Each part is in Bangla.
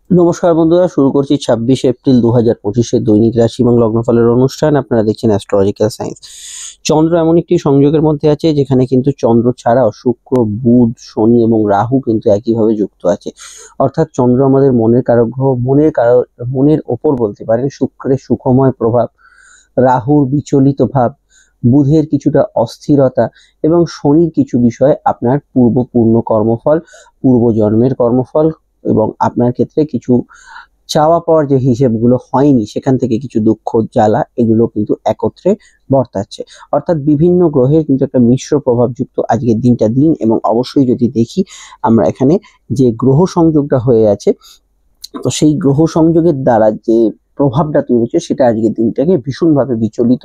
নমস্কার বন্ধুরা, শুরু করছি 26 এপ্রিল 2025-এর দৈনিক রাশি এবং লগ্নফলের অনুষ্ঠান। আপনারা দেখছেন অ্যাস্ট্রোলজিক্যাল সায়েন্স। চন্দ্র এমন একটি সংযোগের মধ্যে আছে যেখানে কিন্তু চন্দ্র ছাড়াও শুক্র, বুধ, শনি এবং রাহু কিন্তু একইভাবে যুক্ত আছে। অর্থাৎ চন্দ্র আমাদের মনের কারক গ্রহ, মনের ওপর বলতে পারেন। শুক্রের সুখময় প্রভাব, রাহুর বিচলিত ভাব, বুধের কিছুটা অস্থিরতা এবং শনির কিছু বিষয় আপনার পূর্ণ কর্মফল, পূর্বজন্মের কর্মফল এবং আপনার ক্ষেত্রে কিছু চাওয়া পাওয়ার যে হিসেবগুলো হয়নি সেখান থেকে কিছু দুঃখ, জ্বালা এগুলো কিন্তু একত্রে বর্তাচ্ছে। অর্থাৎ বিভিন্ন গ্রহের কিন্তু একটা মিশ্র প্রভাবযুক্ত আজকের দিন এবং অবশ্যই যদি দেখি আমরা এখানে যে গ্রহ সংযোগটা হয়ে আছে, তো সেই গ্রহ সংযোগের দ্বারা যে প্রভাবটা তৈরি হচ্ছে সেটা আজকের দিনটাকে ভীষণভাবে বিচলিত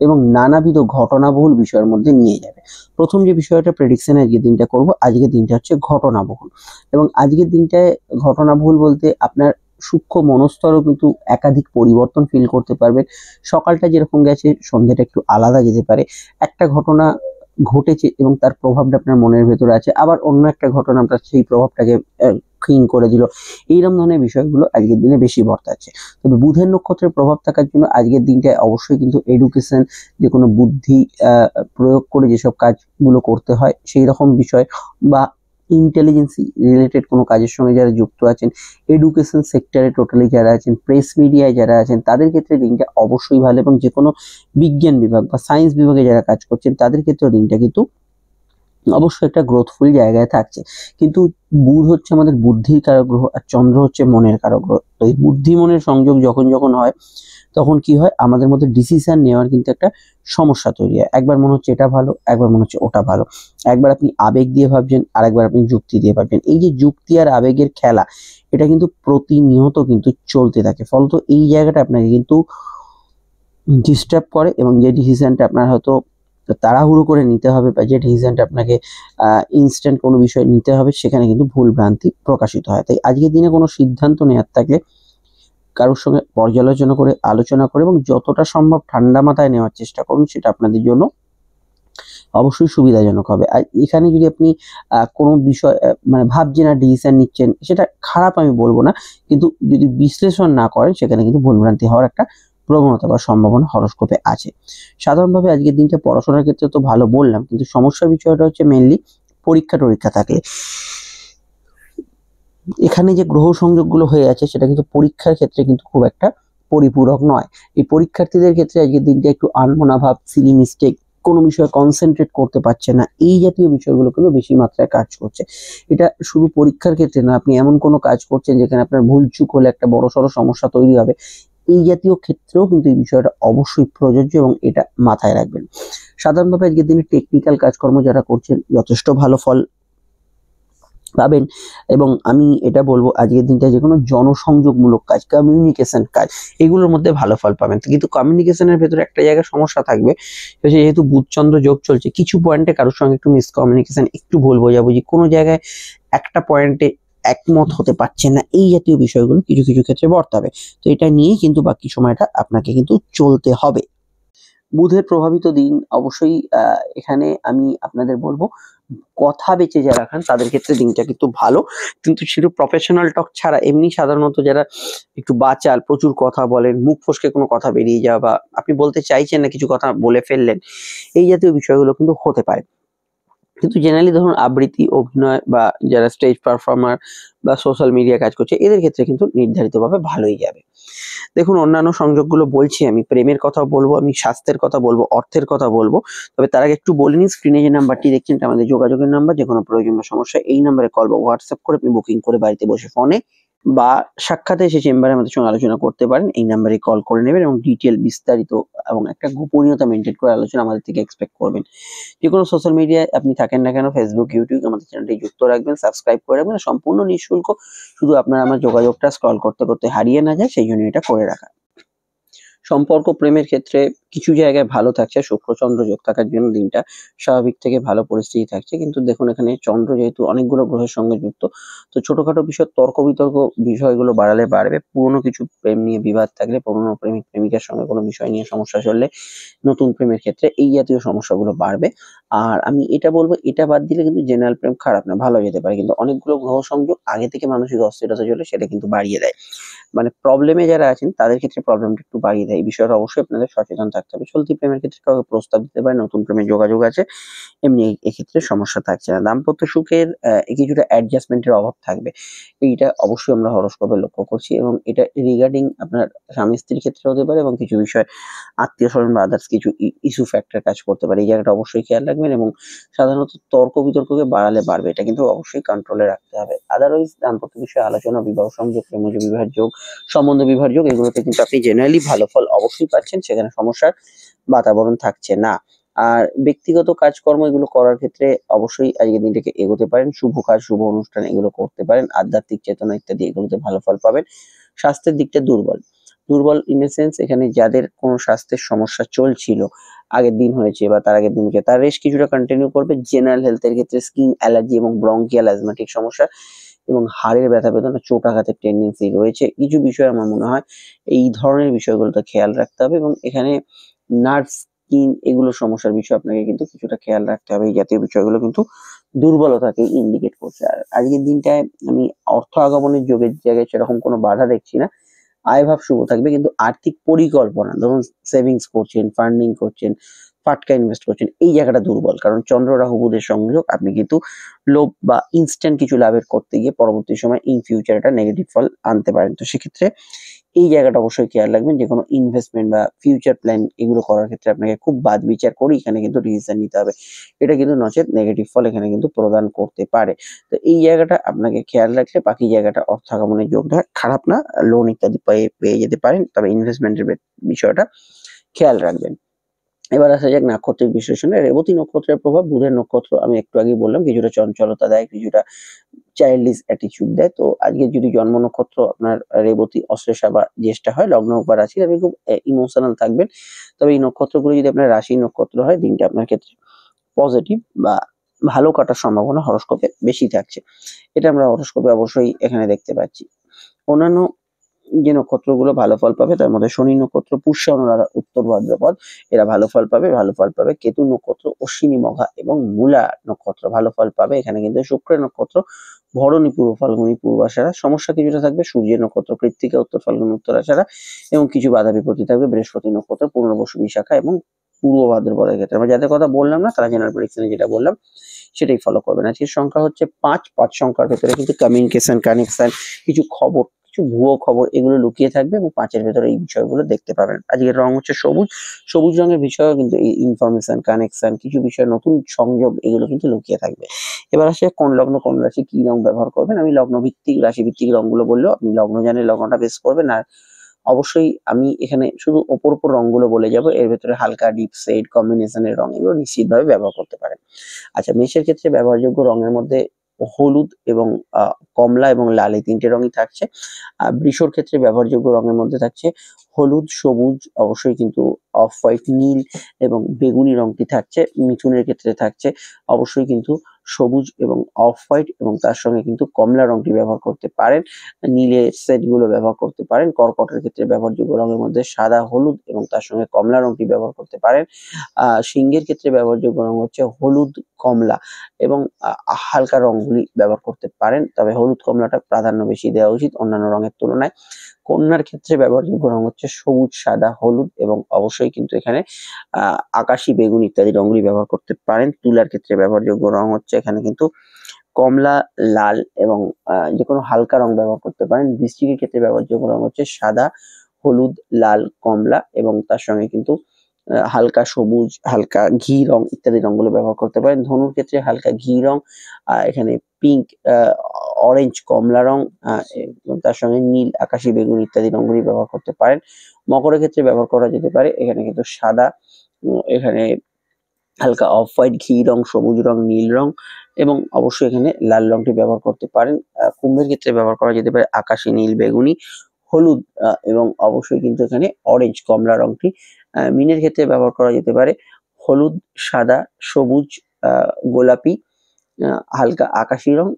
এবং নানাবিধ ঘটনাবহুল বিষয়ের মধ্যে নিয়ে যাবে। প্রথম যে বিষয়টা প্রেডিকশন আজকের দিনটা করব, আজকের দিনটা হচ্ছে ঘটনাবহুল। এবং আজকের দিনটায় ঘটনাবহুল বলতে আপনার সূক্ষ্ম মনস্তরও কিন্তু একাধিক পরিবর্তন ফিল করতে পারবেন। সকালটা যেরকম গেছে সন্ধ্যাটা একটু আলাদা যেতে পারে। একটা ঘটনা ঘটেছে এবং তার প্রভাবটা আপনার মনের ভেতরে আছে, আবার অন্য একটা ঘটনা আপনার সেই প্রভাবটাকে ক্ষীণ করে দিল। এইরকম ধরনের বিষয়গুলো আজকের দিনে বেশি বর্তাচ্ছে। তবে বুধের নক্ষত্রের প্রভাব থাকার জন্য আজকের দিনটায় অবশ্যই কিন্তু এডুকেশন, যে কোনো বুদ্ধি প্রয়োগ করে যেসব কাজগুলো করতে হয় সেই রকম বিষয় বা ইন্টেলিজেন্সি রিলেটেড কোনো কাজের সঙ্গে যারা যুক্ত আছেন, এডুকেশন সেক্টরে টোটালি যারা আছেন, প্রেস মিডিয়ায় যারা আছেন, তাদের ক্ষেত্রে দিনটা অবশ্যই ভালো। এবং যে কোনো বিজ্ঞান বিভাগ বা সায়েন্স বিভাগে যারা কাজ করছেন তাদের ক্ষেত্রেও দিনটা কিন্তু অবশ্যই একটা গ্রোথফুল জায়গায় থাকছে। কিন্তু বুধ হচ্ছে আমাদের বুদ্ধির কারক গ্রহ আর চন্দ্র হচ্ছে মনের কারক গ্রহ। তো এই বুদ্ধি মনের সংযোগ যখন হয় তখন কি হয়, আমাদের মধ্যে ডিসিশন নেওয়ার কিন্তু একটা সমস্যা তৈরি হয়। একবার মনে হচ্ছে এটা ভালো, একবার মনে হচ্ছে ওটা ভালো। একবার আপনি আবেগ দিয়ে ভাবছেন, আর একবার আপনি যুক্তি দিয়ে ভাবছেন। এই যে যুক্তি আর আবেগের খেলা, এটা কিন্তু প্রতিনিয়ত কিন্তু চলতে থাকে। ফলত এই জায়গাটা আপনাকে কিন্তু ডিস্টার্ব করে এবং যে ডিসিশনটা আপনার হয়তো তাড়াহুড়ো করে নিতে হবে বা যে ডিসিশনটা আপনাকে ইনস্ট্যান্ট কোনো বিষয় নিতে হবে, সেখানে কিন্তু ভুল ভ্রান্তি প্রকাশিত হয়। তাই আজকের দিনে কোনো সিদ্ধান্ত নেওয়ার থাকলে কারোর সঙ্গে পর্যালোচনা করে, আলোচনা করে এবং যতটা সম্ভব ঠান্ডা মাথায় নেওয়ার চেষ্টা করুন, সেটা আপনাদের জন্য অবশ্যই সুবিধাজনক হবে। আর এখানে যদি আপনি কোনো বিষয় মানে ভাবছেন আর ডিসিশন নিচ্ছেন, সেটা খারাপ আমি বলবো না, কিন্তু যদি বিশ্লেষণ না করেন সেখানে কিন্তু ভুলভ্রান্তি হওয়ার একটা প্রবণতা বা সম্ভাবনা হরোস্কোপে আছে। সাধারণভাবে আজকের দিনটা পড়াশোনার ক্ষেত্রে তো ভালো বললাম, কিন্তু সমস্যার বিষয়টা হচ্ছে মেইনলি পরীক্ষা থাকলে। এখানে যে গ্রহ সংযোগগুলো হয়ে আছে সেটা কিন্তু পরীক্ষার ক্ষেত্রে কিন্তু খুব একটা পরিপূরক নয়। এই পরীক্ষার্থীদের ক্ষেত্রে আজকের দিনটা একটু আনমনা ভাব, সিলি মিস্টেক, কোনো বিষয়ে কনসেন্ট্রেট করতে পারছে না, এই জাতীয় বিষয়গুলো কিন্তু বেশি মাত্রায় কাজ করছে। এটা শুধু পরীক্ষার ক্ষেত্রে না, আপনি এমন কোনো কাজ করছেন যেখানে আপনার ভুলচুক হলে একটা বড়সড় সমস্যা তৈরি হবে, এই জাতীয় ক্ষেত্রেও কিন্তু এই বিষয়টা অবশ্যই প্রযোজ্য এবং এটা মাথায় রাখবেন। সাধারণভাবে আজকের দিনে টেকনিক্যাল কাজকর্ম যারা করছেন যথেষ্ট ভালো ফল পাবেন। এবং আমি এটা বলবো আজকের দিনটা যে কোনো জনসংযোগমূলক কাজ, কমিউনিকেশন কাজ, এগুলোর মধ্যে ভালো ফল পাবেন। কিন্তু কমিউনিকেশনের ভেতরে একটা জায়গায় সমস্যা থাকবে, যেহেতু বুধচন্দ্র যোগ চলছে, কিছু পয়েন্টে কারোর সঙ্গে একটু মিসকমিউনিকেশন, একটু ভুল বোঝাবুঝি, কোনো জায়গায় একটা পয়েন্টে একমত হতে পারছেন না, এই জাতীয় বিষয়গুলো কিছু ক্ষেত্রে বর্তাবে। তো এটা নিয়ে কিন্তু বাকি সময়টা আপনাকে কিন্তু চলতে হবে। বুধের প্রভাবিত দিন অবশ্যই এখানে আমি আপনাদের বলবো কথা বেঁচে যারা খান তাদের ক্ষেত্রে দিনটা কিন্তু ভালো। কিন্তু শুধু প্রফেশনাল টক ছাড়া এমনি সাধারণত যারা একটু বাচাল, প্রচুর কথা বলেন, মুখ ফসকে কোনো কথা বেরিয়ে যাওয়া বা আপনি বলতে চাইছেন না কিছু কথা বলে ফেললেন, এই জাতীয় বিষয়গুলো কিন্তু হতে পারে। কিন্তু জেনারেলি ধরুন আবৃত্তি, অভিনয় বা যারা স্টেজ পারফর্মার বা সোশ্যাল মিডিয়া কাজ করছে, এদের ক্ষেত্রে কিন্তু নির্ধারিতভাবে ভালোই যাবে। দেখুন, অন্যান্য সংযোগগুলো বলছি, আমি প্রেমের কথা বলবো, আমি স্বাস্থ্যের কথা বলবো, অর্থের কথা বলবো। তবে তার আগে একটু বলে নিই, স্ক্রিনে যে নাম্বারটি দেখছেন এটা আমাদের যোগাযোগের নাম্বার। যে কোনো প্রয়োজন বা সমস্যা এই নাম্বারে কল বা হোয়াটসঅ্যাপ করে আপনি বুকিং করে বাড়িতে বসে ফোনে বা সাক্ষাতে এসে চেম্বারে আমাদের সঙ্গে আলোচনা করতে পারেন। এই নাম্বারে কল করে নেবেন এবং ডিটেল বিস্তারিত এবং একটা গোপনীয়তা মেনটেন করে আলোচনা আমাদের থেকে এক্সপেক্ট করবেন। যে কোনো সোশ্যাল মিডিয়ায় আপনি থাকেন না কেন, ফেসবুক, ইউটিউব, আমাদের চ্যানেলটি যুক্ত রাখবেন, সাবস্ক্রাইব করে রাখবেন, সম্পূর্ণ নিঃশুল্ক। শুধু আপনার আমার যোগাযোগটা স্ক্রল করতে হারিয়ে না যায়, সেই জন্য এটা করে রাখা। সম্পর্ক প্রেমের ক্ষেত্রে কিছু জায়গায় ভালো থাকছে, শুক্র-চন্দ্র যোগ থাকার জন্য দিনটা স্বাভাবিক থেকে ভালো পরিস্থিতি থাকছে। কিন্তু দেখুন, এখানে চন্দ্র যেহেতু অনেকগুলো গ্রহের সঙ্গে যুক্ত, তো ছোটখাটো বিষয় তর্ক-বিতর্ক বিষয়গুলো বাড়ালে বাড়বে। পুরনো কিছু প্রেম নিয়ে বিবাদ থাকলে, পুরনো প্রেমিক-প্রেমিকার সঙ্গে কোনো বিষয় নিয়ে সমস্যা চললে, নতুন প্রেমের ক্ষেত্রে এই জাতীয় সমস্যাগুলো বাড়বে। আর আমি এটা বলবো, এটা বাদ দিলে কিন্তু জেনারেল প্রেম খারাপ না, ভালো যেতে পারে। কিন্তু অনেকগুলো গ্রহ সংযোগ আগে থেকে মানসিক অস্থিরতা চলে সেটা কিন্তু বাড়িয়ে দেয়। মানে প্রবলেমে যারা আছেন তাদের ক্ষেত্রে প্রবলেমটা একটু বাড়িয়ে দেয়। এই বিষয়টা অবশ্যই আপনাদের সচেতন থাকতে হবে। চলতি প্রেমের ক্ষেত্রে কাউকে প্রস্তাব দিতে পারেন, নতুন প্রেমের যোগাযোগ আছে। এমনি এক্ষেত্রে সমস্যা থাকছে না। দাম্পত্য সুখের কিছুটা অ্যাডজাস্টমেন্ট এর অভাব থাকবে। এইটা অবশ্যই আমরা হরোস্কোপে লক্ষ্য করছি এবং এটা রিগার্ডিং আপনার স্বামী-স্ত্রীর ক্ষেত্রে হতে পারে এবং কিছু বিষয় আত্মীয়স্বজন বা আদার্স কিছু ইস্যু ফ্যাক্টর কাজ করতে পারে। এই জায়গাটা অবশ্যই খেয়াল রাখবেন এবং সাধারণত তর্ক-বিতর্ককে বাড়ালে বাড়বে। এটা কিন্তু অবশ্যই কন্ট্রোলে রাখতে হবে। আদারওয়াইজ দাম্পত্য বিষয়ে আলোচনা, বিবাহ সংযোগ, প্রেমজ বিবাহের যোগ, সম্বন্ধ বিবাহের যোগ এগুলোতে কিন্তু আপনি জেনারেলি ভালো ফল অবশ্যই পাচ্ছেন। সেখানে সমস্যার বাতাবরণ থাকছে না। আর ব্যক্তিগত কাজকর্ম এগুলো করার ক্ষেত্রে অবশ্যই আজকের দিনটাকে এগোতে পারেন। শুভ কাজ, শুভ অনুষ্ঠান এগুলো করতে পারেন। আধ্যাত্মিক চেতনা ইত্যাদি এগুলোতে ভালো ফল পাবেন। স্বাস্থ্যের দিকটা দুর্বল। দুর্বল ইন এ সেন্স এখানে যাদের কোনো স্বাস্থ্যের সমস্যা চলছিল, আগের দিন হয়েছে বা তার আগের দিন হয়েছে, তার রেশ কিছুটা কন্টিনিউ করবে। জেনারেল হেলথ এর ক্ষেত্রে স্কিন অ্যালার্জি এবং ব্রঙ্কিয়াল অ্যাজমাটিক সমস্যা এবং হাড়ের ব্যথা বেদনা, চোট আঘাতের টেন্ডেন্সি রয়েছে। কিছু বিষয় আমার মনে হয় এই ধরনের বিষয়গুলোতে খেয়াল রাখতে হবে এবং এখানে নার্ভ, স্কিন এগুলো সমস্যার বিষয় আপনাকে কিন্তু কিছুটা খেয়াল রাখতে হবে। এই জাতীয় বিষয়গুলো কিন্তু দুর্বলতাকে ইন্ডিকেট করছে। আর আজকের দিনটায় আমি অর্থ আগমনের যোগের জায়গায় সেরকম কোনো বাধা দেখছি না। আয়ভাব শুভ থাকবে কিন্তু আর্থিক পরিকল্পনা, ধরুন সেভিংস করছেন, ফান্ডিং করছেন, ফাটকা ইনভেস্ট করছেন, এই জায়গাটা দুর্বল। কারণ চন্দ্র রাহু বুধের সংযোগ, আপনি কিন্তু লোভ বা ইনস্ট্যান্ট কিছু লাভের করতে গিয়ে পরবর্তী সময় ইন ফিউচার একটা নেগেটিভ ফল আনতে পারেন। তো সেক্ষেত্রে এই জায়গাটা অবশ্যই খেয়াল রাখবেন। যেকোনো ইনভেস্টমেন্ট বা ফিউচার প্ল্যান এগুলো করার ক্ষেত্রে আপনাকে খুব বাদ বিচার করে এখানে কিন্তু ডিসিশন নিতে হবে। এটা কিন্তু নচেৎ নেগেটিভ ফল এখানে কিন্তু প্রদান করতে পারে। তো এই জায়গাটা আপনাকে খেয়াল রাখলে বাকি জায়গাটা অর্থ আগমনের যোগটা খারাপ না। লোন ইত্যাদি পেয়ে যেতে পারেন। তবে ইনভেস্টমেন্টের বিষয়টা খেয়াল রাখবেন। এবার আসা যাক নাক্ষত্রিক বিশ্লেষণে। রেবতী নক্ষত্রের প্রভাব, বুধের নক্ষত্র আমি একটু আগেই বললাম কিছুটা চঞ্চলতা দেয়, কিছুটা চাইল্ডিশ অ্যাটিটিউড দেয়। তো আজকে যদি জন্ম নক্ষত্র আপনার রেবতী, অশ্লেষা বা জ্যেষ্ঠা হয়, লগ্ন হোক বা রাশি, আপনি খুব ইমোশনাল থাকবেন। তবে এই নক্ষত্রগুলো যদি আপনার রাশি নক্ষত্র হয়, দিনটা আপনার ক্ষেত্রে পজিটিভ বা ভালো কাটার সম্ভাবনা হরোস্কোপে বেশি থাকছে। এটা আমরা হরোস্কোপে অবশ্যই এখানে দেখতে পাচ্ছি। অন্যান্য যে নক্ষত্রগুলো ভালো ফল পাবে তার মধ্যে শনি নক্ষত্র, পুষ্যা, অনুরাধা, উত্তর ভাদ্রপদ এরা ভালো ফল পাবে। ভালো ফল পাবে কেতু নক্ষত্র, অশ্বিনী, মঘা এবং মূলা নক্ষত্র ভালো ফল পাবে। এখানে কিন্তু শুক্রের নক্ষত্র, ভরণী, পূর্ব ফাল্গুনী, পূর্বাষাঢ়া। সমস্যা কিছুটা থাকবে সূর্যের নক্ষত্র, কৃত্তিকা, উত্তর ফাল্গুনী, উত্তরাষাঢ়া এবং কিছু বাধা বিপত্তি থাকবে বৃহস্পতি নক্ষত্র, পুনর্বসু, বিশাখা এবং পূর্ব ভাদ্রপদের ক্ষেত্রে। আমরা যাদের কথা বললাম না তারা জেনারেল প্রেডিকশনে যেটা বললাম সেটাই ফলো করবেন। আজকের সংখ্যা হচ্ছে ৫। ৫ সংখ্যার ভেতরে কিন্তু কমিউনিকেশন, কানেকশন, কিছু খবর, কিছু ভুয়ো খবর এগুলো লুকিয়ে থাকবে এবং ৫ এর ভেতরে এই বিষয়গুলো দেখতে পাবেন। আজকের রং হচ্ছে সবুজ। সবুজ রঙের বিষয়েও কিন্তু এই ইনফরমেশন, কানেকশন, কিছু বিষয়, নতুন সংযোগ এগুলো কিন্তু লুকিয়ে থাকবে। এবার আসে কোন লগ্ন কোন রাশি কি রং ব্যবহার করবেন। আমি লগ্ন ভিত্তিক, রাশি ভিত্তিক রংগুলো বললেও আপনি লগ্ন জানলে লগ্নটা বেস করবেন। আর অবশ্যই আমি এখানে শুধু ওপর রংগুলো বলে যাবো। এর ভেতরে হালকা ডিপ শেড কম্বিনেশনের রং এগুলো নিশ্চিতভাবে ব্যবহার করতে পারেন। আচ্ছা, মেষের ক্ষেত্রে ব্যবহারযোগ্য রঙের মধ্যে হলুদ এবং কমলা এবং লাল এই ৩ টে রঙই থাকছে। বৃষর ক্ষেত্রে ব্যবহারযোগ্য রঙের মধ্যে থাকছে হলুদ, সবুজ, অবশ্যই কিন্তু অফ হোয়াইট, নীল এবং বেগুনি রংটি থাকছে। মিথুনের ক্ষেত্রে থাকছে অবশ্যই কিন্তু সবুজ এবং অফ হোয়াইট এবং তার সঙ্গে কিন্তু কমলা রংটি ব্যবহার করতে পারেন। নীলের সেট গুলো ব্যবহার করতে পারেন। কর্কটের ক্ষেত্রে ব্যবহারযোগ্য রঙের মধ্যে সাদা, হলুদ এবং তার সঙ্গে কমলা রংটি ব্যবহার করতে পারেন। সিংহের ক্ষেত্রে ব্যবহারযোগ্য রং হচ্ছে হলুদ, কমলা এবং হালকা রংগুলি ব্যবহার করতে পারেন। তবে হলুদ, কমলাটা প্রাধান্য বেশি দেওয়া উচিত অন্যান্য রঙের তুলনায়। কন্যার ক্ষেত্রে ব্যবহারযোগ্য রং হচ্ছে সবুজ, সাদা, হলুদ এবং অবশ্যই কিন্তু এখানে আকাশি, বেগুনি ইত্যাদি রংগুলি ব্যবহার করতে পারেন। তুলার ক্ষেত্রে ব্যবহারযোগ্য রং হচ্ছে এখানে কিন্তু কমলা, লাল এবং যেকোনো হালকা রং ব্যবহার করতে পারেন। বৃশ্চিকের ক্ষেত্রে ব্যবহারযোগ্য রং হচ্ছে সাদা, হলুদ, লাল, কমলা এবং তার সঙ্গে কিন্তু হালকা সবুজ, হালকা ঘি রং ইত্যাদি রংগুলো ব্যবহার করতে পারেন। ধনুর ক্ষেত্রে হালকা ঘি রং, এখানে পিঙ্ক, অরেঞ্জ, কমলা রং এবং তার সঙ্গে নীল, আকাশি, বেগুনি ইত্যাদি রংগুলি ব্যবহার করতে পারেন। মকরের ক্ষেত্রে ব্যবহার করা যেতে পারে এখানে কিন্তু সাদা, এখানে হালকা অফ হোয়াইট, ঘি রং, সবুজ রং, নীল রং এবং অবশ্যই এখানে লাল রংটি ব্যবহার করতে পারেন। কুম্ভের ক্ষেত্রে ব্যবহার করা যেতে পারে আকাশি, নীল, বেগুনি, হলুদ এবং অবশ্যই কিন্তু এখানে অরেঞ্জ, কমলা রংটি। মীনের ক্ষেত্রে ব্যবহার করা যেতে পারে হলুদ, সাদা, সবুজ, গোলাপি, হালকা আকাশি রং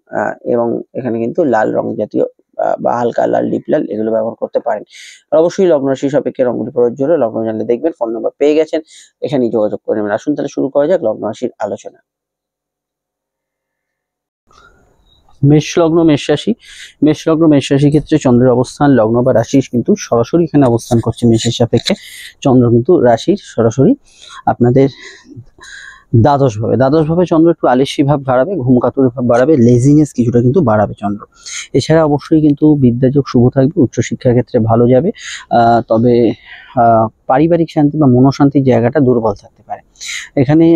এবং এখানে কিন্তু লাল রং জাতীয় বা হালকা লাল, ডিপ লাল এগুলো ব্যবহার করতে পারেন। আর অবশ্যই লগ্ন রাশি সাপেক্ষে রঙগুলি প্রযোজ্য হলে লগ্ন জানলে দেখবেন, ফোন নাম্বার পেয়ে গেছেন, এখানেই যোগাযোগ করে নেবেন। আসুন তাহলে শুরু করা যাক লগ্ন রাশির আলোচনা। মেষ লগ্ন, মেষ রাশি। মেষ লগ্ন, মেষ রাশির ক্ষেত্রে চন্দ্রের অবস্থান লগ্ন বা রাশি কিন্তু সরাসরি এখানে অবস্থান করছে মেষের সাপেক্ষে। চন্দ্র কিন্তু রাশির সরাসরি আপনাদের দ্বাদশ ভাবে চন্দ্র একটু আলস্যি ভাব বাড়াবে, ঘুমকাতুর ভাব বাড়াবে, লেজিনেস কিছুটা কিন্তু বাড়াবে চন্দ্র। এছাড়া অবশ্যই কিন্তু বিদ্যাযোগ শুভ থাকবে, উচ্চশিক্ষার ক্ষেত্রে ভালো যাবে। তবে পারিবারিক শান্তি বা মনোশান্তির জায়গাটা দুর্বল থাকতে পারে। এখানে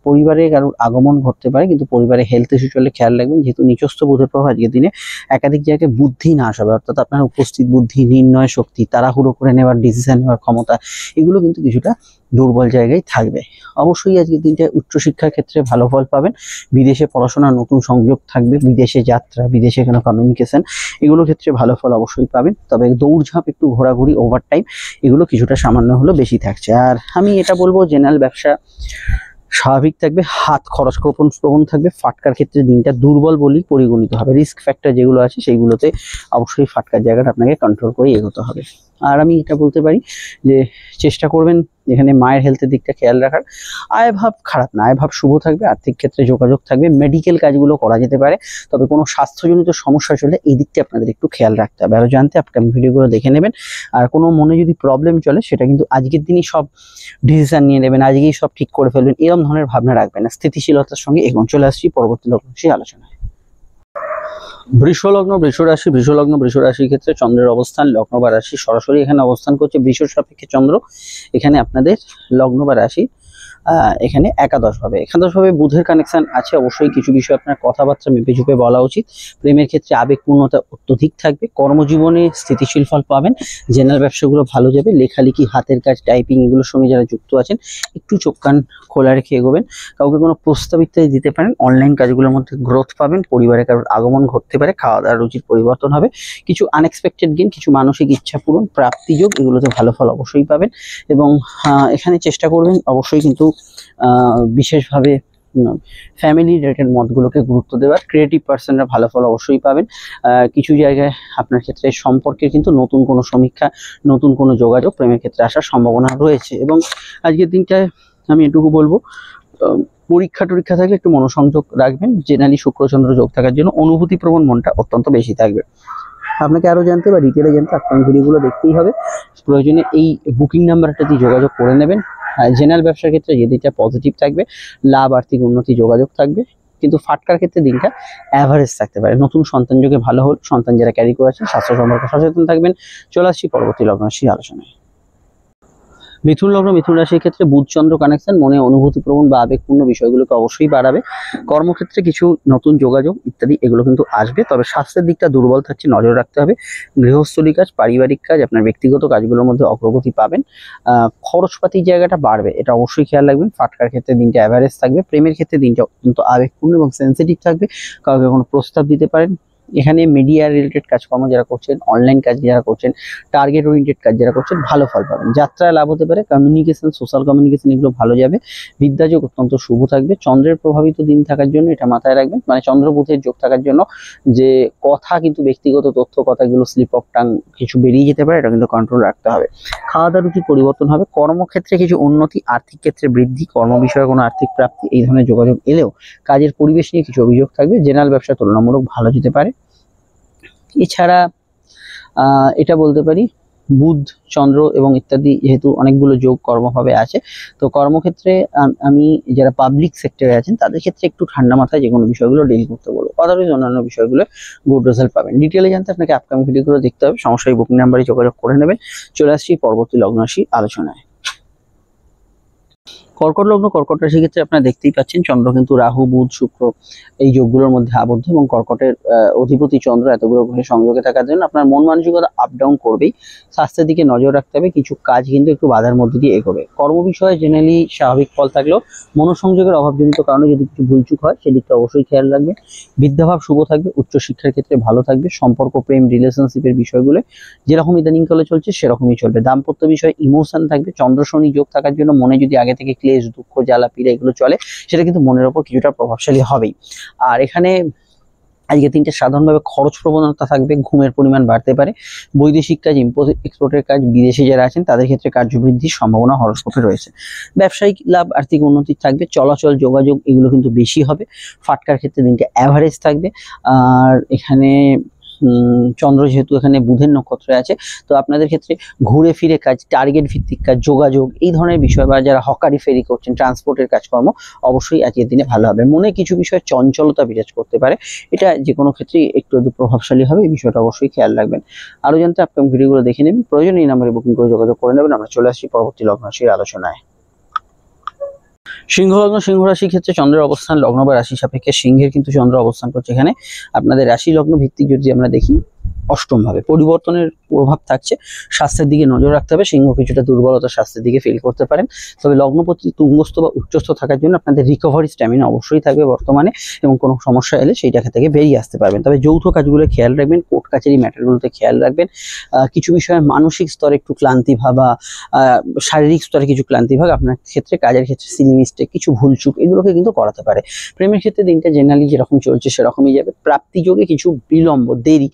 পরিবারে কারোর আগমন ঘটতে পারে, কিন্তু পরিবারে হেলথ ইস্যু চলে খেয়াল রাখবেন, যেহেতু নিচস্থ বুধের প্রভাব আজকের দিনে একাধিক জায়গায় বুদ্ধি নাশ হবে, অর্থাৎ আপনার উপস্থিত বুদ্ধি, নির্ণয় শক্তি, তাড়াহুড়ো করে নেওয়ার ডিসিশন নেওয়ার ক্ষমতা, এগুলো কিন্তু কিছুটা দুর্বল জায়গায় থাকবে। অবশ্যই আজকের দিনটায় উচ্চশিক্ষার ক্ষেত্রে ভালো ফল পাবেন, বিদেশে পড়াশোনার নতুন সংযোগ থাকবে, বিদেশে যাত্রা, বিদেশে কোনো কমিউনিকেশন, এগুলোর ক্ষেত্রে ভালো ফল অবশ্যই পাবেন। তবে দৌড়ঝাঁপ, একটু ঘোরাঘুরি, ওভার টাইম, এগুলো কিছুটা সামান্য হলেও বেশি থাকছে। আর আমি এটা বলবো, জেনারেল ব্যবসা স্বাভাবিক থাকবে, হাত খরচ প্রবণ থাকবে। ফাটকার ক্ষেত্রে দিনটা দুর্বল বলেই পরিগণিত হবে। রিস্ক ফ্যাক্টর যেগুলো আছে সেইগুলোতে অবশ্যই ফাটকার জায়গাটা আপনাকে কন্ট্রোল করে এগোতে হবে। আর আমি এটা বলতে পারি যে চেষ্টা করবেন এখানে মায়ের হেলথের দিকটা খেয়াল রাখার। আয় ভাব খারাপ না, আয় ভাব শুভ থাকবে, আর্থিক ক্ষেত্রে যোগাযোগ থাকবে, মেডিকেল কাজগুলো করা যেতে পারে। তবে কোনো স্বাস্থ্যজনিত সমস্যা চলে এই দিকটা আপনাদের একটু খেয়াল রাখতে হবে। আরো জানতে আপকামিং ভিডিওগুলো দেখে নেবেন। আর কোনো মনে যদি প্রবলেম চলে সেটা কিন্তু আজকের দিনই সব ডিসিশন নিয়ে নেবেন, আজকেই সব ঠিক করে ফেলবেন, এরকম ধরনের ভাবনা রাখবেন না। স্থিতিশীলতার সঙ্গে এগোন। চলে আসছি পরবর্তী লগ্ন রাশি আলোচনায়। বৃষ লগ্ন, বৃষ রাশি। বৃষ লগ্ন, বৃষ রাশির ক্ষেত্রে চন্দ্রের অবস্থান লগ্ন বা রাশি সরাসরি এখানে অবস্থান করছে বৃষ সাপেক্ষে চন্দ্র। এখানে আপনাদের লগ্ন বা রাশি এখানে একাদশভাবে বুধের কানেকশন আছে। অবশ্যই কিছু বিষয় আপনার কথাবার্তা মেপে চুপে বলা উচিত। প্রেমের ক্ষেত্রে আবেগপূর্ণতা অত্যধিক থাকবে। কর্মজীবনে স্থিতিশীল ফল পাবেন। জেনারেল ব্যবসাগুলো ভালো যাবে। লেখালেখি, হাতের কাজ, টাইপিং এগুলোর সঙ্গে যারা যুক্ত আছেন একটু চোখ কান খোলা রেখে এগোবেন। কাউকে কোনো প্রস্তাব ইত্যাদি দিতে পারেন। অনলাইন কাজগুলোর মধ্যে গ্রোথ পাবেন। পরিবারে কারোর আগমন ঘটতে পারে। খাওয়া দাওয়ার রুচির পরিবর্তন হবে। কিছু আনএক্সপেক্টেড গেইন, কিছু মানসিক ইচ্ছা পূরণ, প্রাপ্তিযোগ, এগুলোতে ভালো ফল অবশ্যই পাবেন। এবং এখানে চেষ্টা করবেন অবশ্যই কিন্তু বিশেষভাবে ফ্যামিলি রিলেটেড মতগুলোকে গুরুত্ব দেওয়ার। ক্রিয়েটিভ পার্সনরা ভালো ফল অবশ্যই পাবেন। কিছু জায়গায় আপনার ক্ষেত্রে সম্পর্কে কিন্তু নতুন কোনো সমীক্ষা, নতুন কোনো যোগাযোগ প্রেমের ক্ষেত্রে আসার সম্ভাবনা রয়েছে। এবং আজকের দিনটায় আমি এটুকু বলবো, পরীক্ষা থাকলে একটু মনোসংযোগ রাখবেন। জেনারেলি শুক্রচন্দ্র যোগ থাকার জন্য অনুভূতিপ্রবণ মনটা অত্যন্ত বেশি থাকবে। আপনাকে আরো জানতে বা ডিটেলে জানতে আপনার ভিডিওগুলো দেখতেই হবে। প্রয়োজনে এই বুকিং নাম্বারটা দিয়ে যোগাযোগ করে নেবেন। জেনারেল ব্যবসার ক্ষেত্রে যে দিকটা পজিটিভ থাকবে, লাভ, আর্থিক উন্নতি, যোগাযোগ থাকবে। কিন্তু ফাটকার ক্ষেত্রে দিনটা অ্যাভারেজ থাকতে পারে। নতুন সন্তান যোগে ভালো হল। সন্তান যারা ক্যারি করে আছেন স্বাস্থ্য সম্পর্কে সচেতন থাকবেন। চলে আসছি পরবর্তী লগ্ন রাশির আলোচনায়। মিথুন লগ্ন, মিথুন রাশির ক্ষেত্রে বুধ চন্দ্র কানেকশন মনে অনুভূতিপ্রবণ বা আবেগপূর্ণ বিষয়গুলোকে অবশ্যই বাড়াবে। কর্মক্ষেত্রে কিছু নতুন যোগাযোগ ইত্যাদি এগুলো কিন্তু আসবে। তবে স্বাস্থ্যের দিকটা দুর্বল থাকছে, নজর রাখতে হবে। গৃহস্থলী কাজ, পারিবারিক কাজ, আপনার ব্যক্তিগত কাজগুলোর মধ্যে অগ্রগতি পাবেন। খরচপাতির জায়গাটা বাড়বে, এটা অবশ্যই খেয়াল রাখবেন। ফাটকার ক্ষেত্রে দিনটা অ্যাভারেজ থাকবে। প্রেমের ক্ষেত্রে দিনটা অত্যন্ত আবেগপূর্ণ এবং সেন্সিটিভ থাকবে। কাউকে কোনো প্রস্তাব দিতে পারেন। এখানে মিডিয়া রিলেটেড কাজকর্ম যারা করছেন, অনলাইন কাজ যারা করছেন, টার্গেট ওরিয়েন্টেড কাজ যারা করছেন, ভালো ফল পাবেন। যাত্রায় লাভ হতে পারে। কমিউনিকেশন, সোশ্যাল কমিউনিকেশন এগুলো ভালো যাবে। বিদ্যাযোগ অত্যন্ত শুভ থাকবে। চন্দ্রের প্রভাবিত দিন থাকার জন্য এটা মাথায় রাখবেন, মানে চন্দ্র বুধের যোগ থাকার জন্য যে কথা কিন্তু ব্যক্তিগত তথ্য, কথাগুলো স্লিপ অফ টাং কিছু বেরিয়ে যেতে পারে, এটা কিন্তু কন্ট্রোল রাখতে হবে। খাওয়া দাওয়ার রুচি পরিবর্তন হবে। কর্মক্ষেত্রে কিছু উন্নতি, আর্থিক ক্ষেত্রে বৃদ্ধি, কর্ম বিষয়ে কোনো আর্থিক প্রাপ্তি, এই ধরনের যোগাযোগ এলেও কাজের পরিবেশ নিয়ে কিছু অভিযোগ থাকবে। জেনারেল ব্যবসা তুলনামূলক ভালো যেতে পারে। এছাড়া এটা বলতে পারি, বুধ চন্দ্র এবং ইত্যাদি যেহেতু অনেকগুলো যোগ কর্মভাবে আছে, তো কর্মক্ষেত্রে আমি যারা পাবলিক সেক্টরে আছেন তাদের ক্ষেত্রে একটু ঠান্ডা মাথায় যে কোনো বিষয়গুলো ডিল করতে বলবো। আদারওয়াইজ অন্যান্য বিষয়গুলো গুড রেজাল্ট পাবেন। ডিটেলে জানতে আপনাকে আপকামিং ভিডিওগুলো দেখতে হবে। সমস্যায় বুকিং নাম্বারে যোগাযোগ করে নেবেন। চলে আসছি পরবর্তী লগ্ন রাশি আলোচনায়। কর্কট লগ্ন, কর্কট রাশির ক্ষেত্রে আপনারা দেখতেই পাচ্ছেন চন্দ্র কিন্তু রাহু, বুধ, শুক্র এই যোগগুলোর মধ্যে আবদ্ধ। এবং কর্কটের অধিপতি চন্দ্র এতগুলো গ্রহের সংযোগে থাকার জন্য আপনার মন মানসিকতা আপ ডাউন করবেই। স্বাস্থ্যের দিকে নজর রাখতে হবে। কিছু কাজ কিন্তু একটু বাধার মধ্যে দিয়ে এগোবে। কর্ম বিষয়ে জেনারেলি স্বাভাবিক ফল থাকলেও মনোসংযোগের অভাবজনিত কারণে যদি কিছু ভুলচুক হয় সেদিকটা অবশ্যই খেয়াল রাখবে। বিদ্যাভাব শুভ থাকবে। উচ্চশিক্ষার ক্ষেত্রে ভালো থাকবে। সম্পর্ক, প্রেম, রিলেশনশিপের বিষয়গুলো যেরকম ইদানিংকালে চলছে সেরকমই চলবে। দাম্পত্য বিষয়ে ইমোশন থাকবে। চন্দ্র শনি যোগ থাকার জন্য মনে যদি আগে থেকে ক্লেশ, দুঃখ, জ্বালা, পীড়া এগুলো চলে, সেটা কিন্তু মনের ওপর কিছুটা প্রভাবশালী হবেই। আর এখানে আজকে দিনটা সাধারণভাবে খরচ প্রবণতা থাকবে, ঘুমের পরিমাণ বাড়তে পারে। বৈদেশিক কাজ, ইম্পোর্ট এক্সপোর্টের কাজ, বিদেশে যারা আছেন তাদের ক্ষেত্রে কার্যবৃদ্ধির সম্ভাবনা হরস্কোপে রয়েছে। ব্যবসায়িক লাভ, আর্থিক উন্নতি থাকবে, চলাচল যোগাযোগ এগুলো কিন্তু বেশি হবে। ফাটকার ক্ষেত্রে দিনটা অ্যাভারেজ থাকবে। আর এখানে চন্দ্র যেহেতু এখানে বুধের নক্ষত্রে আছে, তো আপনাদের ক্ষেত্রে ঘুরে ফিরে কাজ, টার্গেট ভিত্তিক কাজ, যোগাযোগ এই ধরনের বিষয়, বা যারা হকারি ফেরি করছেন, ট্রান্সপোর্টের কাজকর্ম অবশ্যই আজকের দিনে ভালো হবে। মনে কিছু বিষয়ে চঞ্চলতা বিরাজ করতে পারে, এটা যে কোনো ক্ষেত্রেই একটু প্রভাবশালী হবে, এই বিষয়টা অবশ্যই খেয়াল রাখবেন। আরো জানতে আপকামিং ভিডিওগুলো দেখে নেবেন, প্রয়োজন এই নাম্বারে বুকিং করে যোগাযোগ করে নেবেন। আমরা চলে আসছি পরবর্তী লগ্ন রাশির আলোচনায়। সিংহ লগ্ন, সিংহ রাশির ক্ষেত্রে চন্দ্রের অবস্থান লগ্ন বা রাশি সাপেক্ষে সিংহের কিন্তু চন্দ্র অবস্থান করছে এখানে। আপনাদের রাশি লগ্ন ভিত্তিক যদি আমরা দেখি, অষ্টম ভাবে পরিবর্তনের প্রভাব থাকছে, স্বাস্থ্যের দিকে নজর রাখতে হবে। সিংহ কিছুটা দুর্বলতা স্বাস্থ্যের দিকে ফিল করতে পারেন, তবে লগ্নপতি তুঙ্গস্থ বা উচ্চস্থ থাকার জন্য আপনাদের রিকভারি স্ট্যামিনা অবশ্যই থাকবে বর্তমানে, এবং কোনো সমস্যা এলে সেইটা থেকে বেরিয়ে আসতে পারবেন। তবে যৌথ কাজগুলো খেয়াল রাখবেন, কোর্ট কাছারি ম্যাটারগুলোতে খেয়াল রাখবেন। কিছু বিষয়ে মানসিক স্তরে একটু ক্লান্তি ভাব বা শারীরিক স্তরে কিছু ক্লান্তি ভাব আপনার ক্ষেত্রে, কাজের ক্ষেত্রে সিলি মিস্টেক, কিছু ভুলচুক এগুলোকে কিন্তু করাতে পারে। প্রেমের ক্ষেত্রে দিনটা জেনারেলি যেরকম চলছে সেরকমই যাবে। প্রাপ্তি যোগে কিছু বিলম্ব, দেরি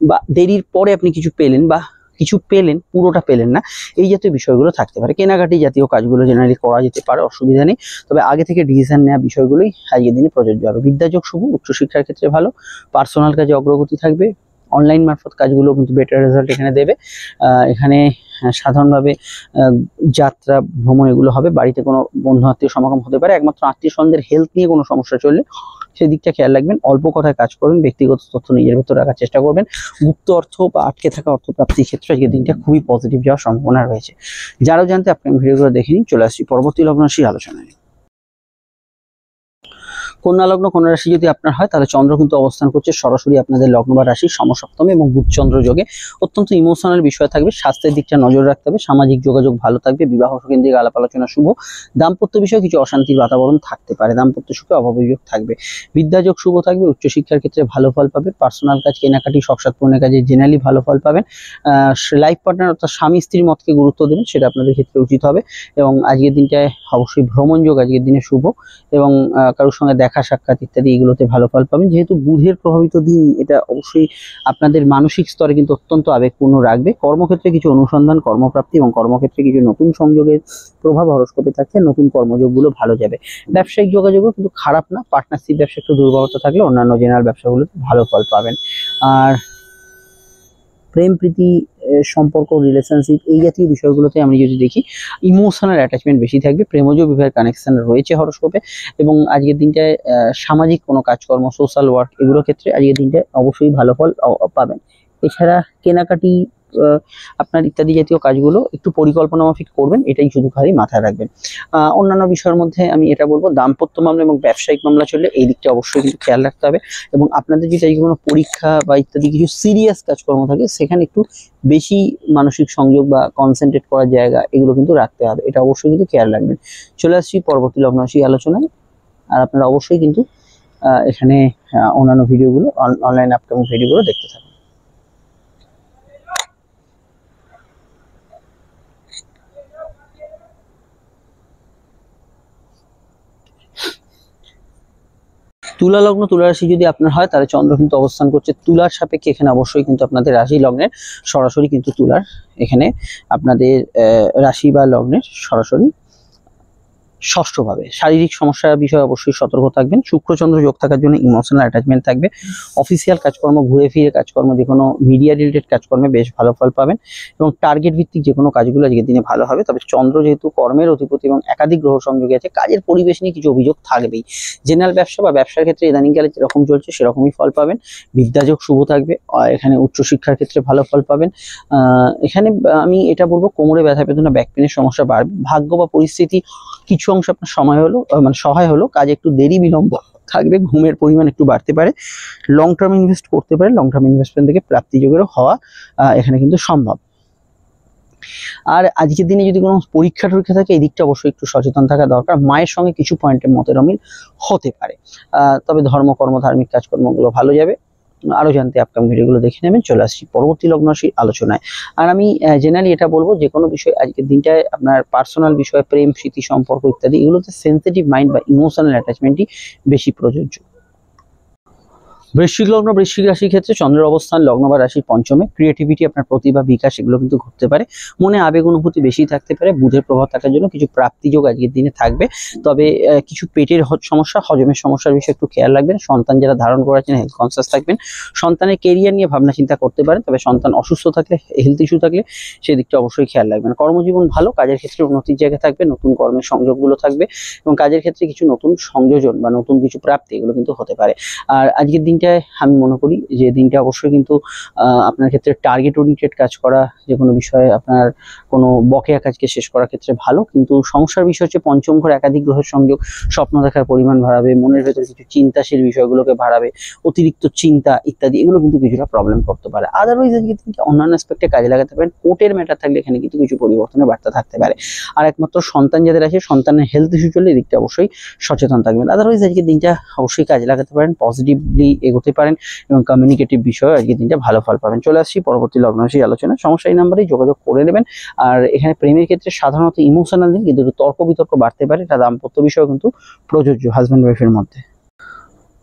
বা দেরির পরে আপনি কিছু পেলেন, বা কিছু পেলেন পুরোটা পেলেন না, এই জাতীয় বিষয়গুলো থাকতে পারে। কেনাকাটি জাতীয় কাজগুলো জেনারেলি করা যেতে পারে, অসুবিধা নেই, তবে আগে থেকে ডিসিশন নেওয়া বিষয়গুলোই আজকের দিনে প্রযোজ্য হবে। বিদ্যাযোগ শুভ, উচ্চশিক্ষার ক্ষেত্রে ভালো, পার্সোনাল কাজে অগ্রগতি থাকবে, অনলাইন মারফত কাজগুলো কিন্তু বেটার রেজাল্ট এখানে দেবে। এখানে সাধারণভাবে যাত্রা, ভ্রমণ এগুলো হবে। বাড়িতে কোনো বন্ধু আত্মীয় সমাগম হতে পারে। একমাত্র আত্মীয় স্বজনদের হেলথ নিয়ে কোনো সমস্যা চললে সেই দিকটা খেয়াল রাখবেন। অল্প কথায় কাজ করবেন, ব্যক্তিগত তথ্য নিজের ভেতর রাখার চেষ্টা করবেন। গুপ্ত অর্থ বা আটকে থাকা অর্থ প্রাপ্তির ক্ষেত্রে আজকের দিনটা খুবই পজিটিভ যাওয়ার সম্ভাবনা রয়েছে। যারাও জানতে আপনি ভিডিওগুলো দেখে নিন। চলে আসছি পরবর্তী লগ্ন রাশির আলোচনায়। কন্যা লগ্ন, কন্যা রাশি যদি আপনার হয়, তাহলে চন্দ্র কিন্তু অবস্থান করছে সরাসরি আপনাদের লগ্ন বা রাশির সমসপ্তমে, এবং বুধ চন্দ্র যোগে। অত্যন্ত ইমোশনাল বিষয় থাকবে, স্বাস্থ্যের দিকটা নজর রাখতে হবে। সামাজিক যোগাযোগ ভালো থাকবে, বিবাহ কেন্দ্রিক আলাপ আলোচনা শুভ। দাম্পত্য বিষয়ে কিছু অশান্তির বাতাবরণ থাকতে পারে, দাম্পত্য সুখে অভাবযোগ থাকবে। বিদ্যাযোগ শুভ থাকবে, উচ্চশিক্ষার ক্ষেত্রে ভালো ফল পাবে। পার্সোনাল কাজ, কেনাকাটি, শখ সাধ পূরণের কাজে জেনারেলি ভালো ফল পাবেন। লাইফ পার্টনার অর্থাৎ স্বামী স্ত্রীর মতকে গুরুত্ব দেবেন, সেটা আপনাদের ক্ষেত্রে উচিত হবে। এবং আজকের দিনটায় অবশ্যই ভ্রমণ যোগ আজকের দিনে শুভ, এবং কারোর সঙ্গে দেখা সাক্ষাৎ ইত্যাদি এগুলোতে ভালো ফল পাবেন। যেহেতু বুধের প্রভাবিত দিন, এটা অবশ্যই আপনাদের মানসিক স্তরে কিন্তু অত্যন্ত আবেগপূর্ণ রাখবে। কর্মক্ষেত্রে কিছু অনুসন্ধান, কর্মপ্রাপ্তি এবং কর্মক্ষেত্রে কিছু নতুন সংযোগের প্রভাব হরস্কোপে থাকছে, নতুন কর্মযোগগুলো ভালো যাবে। ব্যবসায়িক যোগাযোগও কিন্তু খারাপ না, পার্টনারশিপ ব্যবসা একটু দুর্বলতা থাকলে অন্যান্য জেনারেল ব্যবসাগুলোতে ভালো ফল পাবেন। আর প্রেম প্রীতি সম্পর্ক, রিলেশনশিপ এই জাতীয় বিষয়গুলোতে আমি যদি দেখি, ইমোশনাল অ্যাটাচমেন্ট বেশি থাকবে। প্রেমজ বিবাহের কানেকশন রয়েছে হরস্কোপে, এবং আজকের দিনটায় সামাজিক কোনো কাজকর্ম, সোশ্যাল ওয়ার্ক এগুলোর ক্ষেত্রে আজকের দিনটায় অবশ্যই ভালো ফল পাবেন। এছাড়া কেনাকাটি, আপনার ইত্যাদি জাতীয় কাজগুলো একটু পরিকল্পনা মাফিক করবেন, এটাই শুধু খালি মাথায় রাখবেন। অন্যান্য বিষয়ের মধ্যে আমি এটা বলবো, দাম্পত্য মামলা এবং ব্যবসায়িক মামলা চললে এই দিকটা অবশ্যই কিন্তু খেয়াল রাখতে হবে। এবং আপনাদের যদি আজকে কোনো পরীক্ষা বা ইত্যাদি কিছু সিরিয়াস কাজকর্ম থাকে, সেখানে একটু বেশি মানসিক সংযোগ বা কনসেন্ট্রেট করার জায়গা এগুলো কিন্তু রাখতে হবে, এটা অবশ্যই কিন্তু খেয়াল রাখবেন। চলে আসছি পরবর্তী লগ্ন রাশি আলোচনায়। আর আপনারা অবশ্যই কিন্তু এখানে অন্যান্য ভিডিওগুলো, অনলাইন আপকামিং ভিডিওগুলো দেখতে থাকুন। তুলা লগ্ন, তুলা রাশি যদি আপনার হয়, তাহলে চন্দ্র কিন্তু অবস্থান করছে তুলার সাপেক্ষে এখানে। অবশ্যই কিন্তু আপনাদের রাশি লগ্নের সরাসরি কিন্তু তুলার এখানে আপনাদের রাশি বা লগ্নের সরাসরি ষষ্ঠভাবে। শারীরিক সমস্যার বিষয়ে অবশ্যই সতর্ক থাকবেন। শুক্রচন্দ্র যোগ থাকার জন্য ইমোশনাল অ্যাটাচমেন্ট থাকবে। অফিসিয়াল কাজকর্ম, ঘুরে ফিরে কাজকর্ম, যে কোনো মিডিয়া রিলেটেড কাজকর্মে বেশ ভালো ফল পাবেন, এবং টার্গেট ভিত্তিক যে কোনো কাজগুলো আজকের দিনে ভালো হবে। তবে চন্দ্র যেহেতু কর্মের অধিপতি এবং একাধিক গ্রহ সংযোগে আছে, কাজের পরিবেশ নিয়ে কিছু অভিযোগ থাকবেই। জেনারেল ব্যবসা বা ব্যবসার ক্ষেত্রে ইদানিংকালে যেরকম চলছে সেরকমই ফল পাবেন। বিদ্যাযোগ শুভ থাকবে, এখানে উচ্চশিক্ষার ক্ষেত্রে ভালো ফল পাবেন। এখানে আমি এটা বলবো, কোমরে ব্যথা বেদনা, ব্যাক পেনের সমস্যা বাড়বে। ভাগ্য বা পরিস্থিতি কিছু অংশ আপনার সহায় হলো, কাজে একটু দেরি বিলম্ব থাকবে। ঘুমের পরিমাণ একটু বাড়তে পারে। লং টার্ম ইনভেস্ট করতে পারে, লং টার্ম ইনভেস্টমেন্ট থেকে প্রাপ্তি যোগেরও হওয়া এখানে কিন্তু সম্ভব। আর আজকের দিনে যদি কোনো পরীক্ষা টরীক্ষা থাকে, এই দিকটা অবশ্যই একটু সচেতন থাকা দরকার। মায়ের সঙ্গে কিছু পয়েন্টের মতের অমিল হতে পারে, তবে ধর্মকর্ম, ধার্মিক কাজকর্মগুলো ভালো যাবে। আরো জানতে আপকামিং ভিডিওগুলো দেখে নেবেন। চলে আসছি পরবর্তী লগ্ন রাশির আলোচনায়। আর আমি জেনারেলি এটা বলবো, যে কোনো বিষয় আজকের দিনটায় আপনার পার্সোনাল বিষয়, প্রেম স্মৃতি সম্পর্ক ইত্যাদি এগুলোতে সেন্সিটিভ মাইন্ড বা ইমোশনাল অ্যাটাচমেন্টই বেশি প্রযোজ্য। বৃশ্চিক লগ্ন বৃশ্চিক রাশির ক্ষেত্রে চন্দ্রের অবস্থান লগ্ন বা রাশির পঞ্চমে। ক্রিয়েটিভিটি, আপনার প্রতিভা বিকাশ এগুলো কিন্তু ঘটতে পারে। মনে আবেগ অনুভূতি বেশি থাকতে পারে। বুধের প্রভাব থাকার জন্য কিছু প্রাপ্তিযোগ আজকের দিনে থাকবে। তবে কিছু পেটের সমস্যা, হজমের সমস্যার বিষয়ে একটু খেয়াল রাখবেন। সন্তান যারা ধারণ করেছেন হেলথ কনসিয়াস থাকবেন। সন্তানের কেরিয়ার নিয়ে ভাবনা চিন্তা করতে পারেন, তবে সন্তান অসুস্থ থাকলে, হেলথ ইস্যু থাকলে সেদিকটা অবশ্যই খেয়াল রাখবেন। কর্মজীবন ভালো, কাজের ক্ষেত্রে উন্নতির জায়গা থাকবে, নতুন কর্মের সংযোগগুলো থাকবে এবং কাজের ক্ষেত্রে কিছু নতুন সংযোজন বা নতুন কিছু প্রাপ্তি এগুলো কিন্তু হতে পারে। আর আজকের দিনটায় আমি মনে করি যে দিনটা অবশ্যই কিন্তু আপনার ক্ষেত্রে টার্গেট ওরিয়েন্টেড কাজ করা, যে কোনো বিষয়ে আপনার কোনো বকেয়া কাজকে শেষ করার ক্ষেত্রে ভালো। কিন্তু সমস্যার বিষয় হচ্ছে পঞ্চম ঘর একাধিক গ্রহের সংযোগ স্বপ্ন দেখার পরিমাণ বাড়াবে, মনের ভেতরে কিছু চিন্তাশীল বিষয়গুলোকে বাড়াবে, অতিরিক্ত চিন্তা ইত্যাদি এগুলো কিন্তু কিছুটা প্রবলেম করতে পারে। আদারওয়াইজ আজকে দিনটা অন্যান্য অ্যাসপেক্টে কাজে লাগাতে পারেন। কোর্টের ম্যাটার থাকলে এখানে কিন্তু কিছু পরিবর্তনের বার্তা থাকতে পারে। আর একমাত্র সন্তান যাদের আছে, সন্তানের হেলথ ইস্যু চললে এদিকটা অবশ্যই সচেতন থাকবেন। আদারওয়াইজ আজকে দিনটা অবশ্যই কাজে লাগাতে পারেন, পজিটিভলি এগোতে পারেন এবং কমিউনিকেটিভ বিষয়ে আজকে দিনটা ভালো ফল পাবেন। চলে আসছি পরবর্তী লগ্ন রাশি আলোচনা। সমস্যা এই নাম্বারেই যোগাযোগ করে নেবেন। আর এখানে প্রেমের ক্ষেত্রে সাধারণত ইমোশনাল দিন, কিন্তু তর্ক বিতর্ক বাড়তে পারে। এটা দাম্পত্য বিষয় কিন্তু প্রযোজ্য হাজব্যান্ড ওয়াইফের মধ্যে।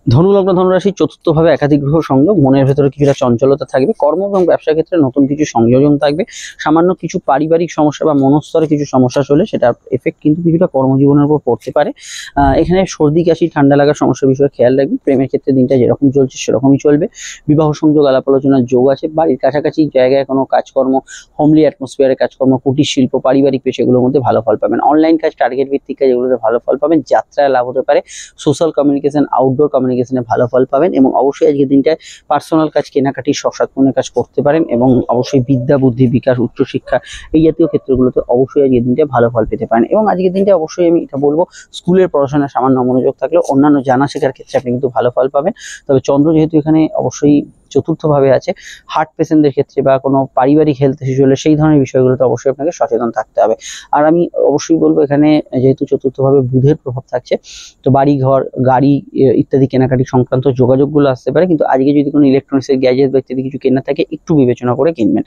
ধনু লগ্ন ধনুরাশি চতুর্থভাবে একাধিক গ্রহ সংযোগ, মনের ভেতরে কিছুটা চঞ্চলতা থাকবে। কর্ম এবং ব্যবসার ক্ষেত্রে নতুন কিছু সংযোজন থাকবে। সামান্য কিছু পারিবারিক সমস্যা বা মনস্তরে কিছু সমস্যা চলে, সেটার এফেক্ট কিন্তু কিছুটা কর্মজীবনের উপর পড়তে পারে। এখানে সর্দি কাশি ঠান্ডা লাগার সমস্যার বিষয়ে খেয়াল রাখবেন। প্রেমের ক্ষেত্রে দিনটা যেরকম চলছে সেরকমই চলবে। বিবাহ সংযোগ আলাপ আলোচনার যোগ আছে। বাড়ির কাছাকাছি জায়গায় কোনো কাজকর্ম, হোমলি অ্যাটমসফিয়ারে কাজকর্ম, কুটির শিল্প, পারিবারিক পেশা এগুলোর মধ্যে ভালো ফল পাবেন। অনলাইন কাজ, টার্গেট ভিত্তিক কাজ এগুলোতে ভালো ফল পাবেন। যাত্রায় লাভ হতে পারে। সোশ্যাল কমিউনিকেশন, আউটডোর কমিউনিকেশনে ভালো ফল পাবেন এবং অবশ্যই আজকের দিনটায় পার্সোনাল কাজ, কেনাকাটি, শখ-সাধনের কাজ করতে পারেন এবং অবশ্যই বিদ্যা বুদ্ধি বিকাশ, উচ্চশিক্ষা এই জাতীয় ক্ষেত্রগুলোতে অবশ্যই আজকের দিনটায় ভালো ফল পেতে পারেন। এবং আজকের দিনটা অবশ্যই আমি এটা বলবো, স্কুলের পড়াশোনা সামান্য মনোযোগ থাকলেও অন্যান্য জানা শেখার ক্ষেত্রে আপনি কিন্তু ভালো ফল পাবেন। তবে চন্দ্র যেহেতু এখানে অবশ্যই চতুর্থভাবে আছে, হার্ট পেশেন্টদের ক্ষেত্রে বা কোনো পারিবারিক হেলথ ইস্যু হলে সেই ধরনের বিষয়গুলোতে অবশ্যই আপনাকে সচেতন থাকতে হবে। আর আমি অবশ্যই বলবো, এখানে যেহেতু চতুর্থভাবে বুধের প্রভাব থাকছে, তো বাড়ি ঘর গাড়ি ইত্যাদি কেনাকাটি সংক্রান্ত যোগাযোগগুলো আসতে পারে। কিন্তু আজকে যদি কোনো ইলেকট্রনিক্সের গ্যাজেট বা ইত্যাদি কিছু কেনা থাকে, একটু বিবেচনা করে কিনবেন।